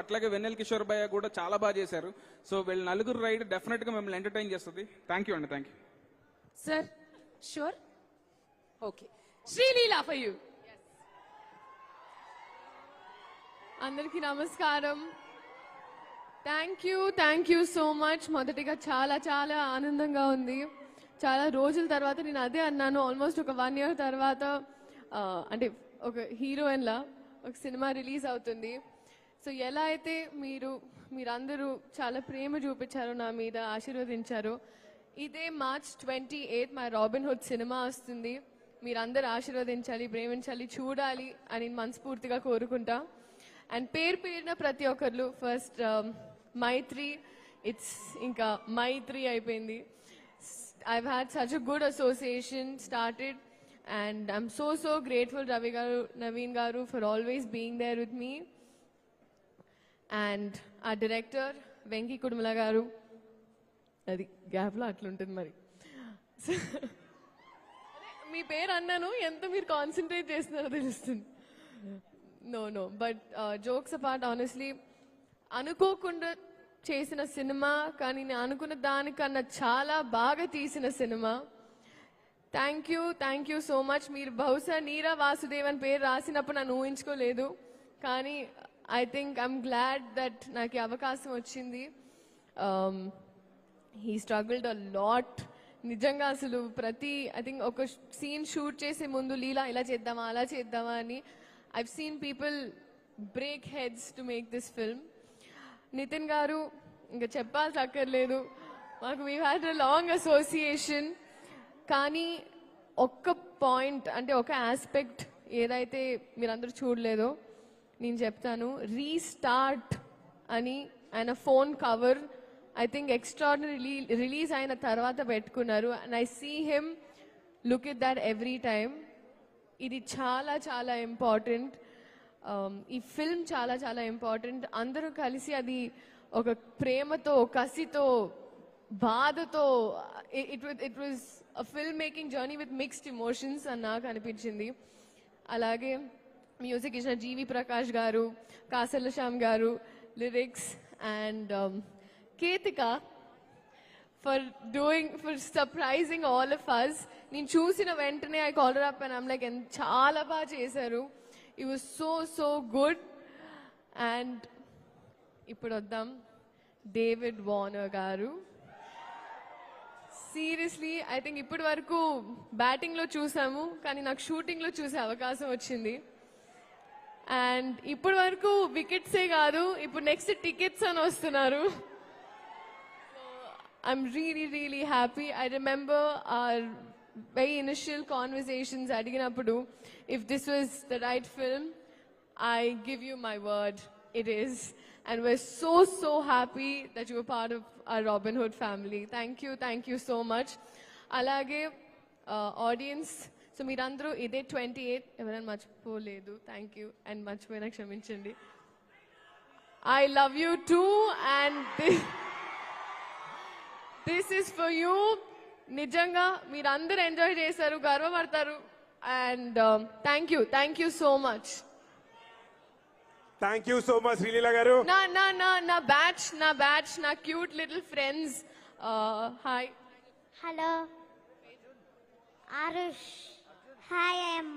అట్లాగే వెన్నెల కిషోర్ భయ్య కూడా చాలా బాగా చేశారు. సో వీళ్ళ నలుగురు రైడ్ డెఫినెట్ గా మిమ్మల్ని ఎంటర్టైన్ చేస్తుంది. థ్యాంక్ యూ అండి. Thank you sir. Sure. Okay, Sreeleela for you. అందరికీ నమస్కారం. Thank you so much. మొదటిగా చాలా చాలా ఆనందంగా ఉంది. చాలా రోజుల తర్వాత నేను అదే అన్నాను, ఆల్మోస్ట్ ఒక 1 year తర్వాత అంటే ఒక హీరోయిన్ లా ఒక సినిమా రిలీజ్ అవుతుంది. సో ఎలా అయితే మీరందరూ చాలా ప్రేమ చూపించారో నా మీద, ఆశీర్వదించారో, ఇదే March 28 మా రాబిన్ హుడ్ సినిమా వస్తుంది. మీరందరూ ఆశీర్వదించాలి, ప్రేమించాలి, చూడాలి అని మనస్ఫూర్తిగా కోరుకుంటా. అండ్ పేరున ప్రతి ఒక్కరు ఫస్ట్ మైత్రి, ఇట్స్ ఇంకా మైత్రి అయిపోయింది. I've had such a good association started and I'm so grateful Ravi garu, Naveen garu for always being there with me. And our director Venki Kudumala garu, adi gap lo atluntadi mari. మీ పేరు అన్నాను, ఎంత మీరు concentrate చేస్తున్నారో తెలుస్తుంది. No but jokes apart, honestly అనుకోకుండా చేసిన cinema, కానీ నేను అనుకున్న దానికన్నా చాలా బాగా తీసిన cinema. Thank you so much. మీరు బహుశా నీరా వాసుదేవ్ అని పేరు రాసినప్పుడు నన్ను ఊహించుకోలేదు, కానీ I think I'm glad that నాకు ఈ అవకాశం వచ్చింది. He struggled a lot. నిజంగా అసలు ఐ థింక్ ఒక సీన్ షూట్ చేసే ముందు లీలా ఇలా చేద్దామా అలా చేద్దామా అని I've seen people break heads to make this film. Nitin garu ఇంకా చెప్పాల్సి అక్కర్లేదు, మాకు we had a long association. కానీ ఒక్క పాయింట్, అంటే ఒక ఆస్పెక్ట్ ఏదైతే మీరందరూ చూడలేదో నేను చెప్తాను. రీస్టార్ట్ అని ఆయన phone cover I think extraordinary release అయిన తర్వాత పెట్టుకున్నారు. And I see him look it that every time. ఇది చాలా చాలా ఇంపార్టెంట్. ఈ ఫిల్మ్ చాలా చాలా ఇంపార్టెంట్. అందరూ కలిసి అది ఒక ప్రేమతో, కసితో, బాధతో, it was a film making journey with mixed emotions అని నాకు అనిపించింది. అలాగే మ్యూజిక్ ఇచ్చిన జీవి ప్రకాష్ గారు, Kasarla Shyam garu, lyrics, and Ketika for surprising all of us. నేను చూసిన వెంటనే I call her up and I'm like, చాలా బాగా చేశారు. It was so good. And ఇప్పుడు వద్దాం David Warner garu. Seriously I think ఇప్పటి వరకు బ్యాటింగ్ లో చూసాము, కానీ నాకు షూటింగ్ లో చూసే అవకాశం వచ్చింది. అండ్ ఇప్పటి వరకు వికెట్సే కాదు, ఇప్పుడు నెక్స్ట్ టికెట్స్ అని వస్తున్నారు. I'm really happy. I remember our very initial conversations adiginappudu, if this was the right film, I give you my word, it is. And we're so happy that you were part of our Robin Hood family. Thank you so much. Alage audience, so meerandru ide 28 evarana marchipoledu, thank you. And marchipoyina kshaminchandi. I love you too, and this is for you. నిజంగా మీరందరూ enjoy చేశారు, గర్వపడతారు. And thank you so much. Thank you so much Sreeleela garu. నా batch నా cute little friends. Hi. Hello Aarush. Hi, I'm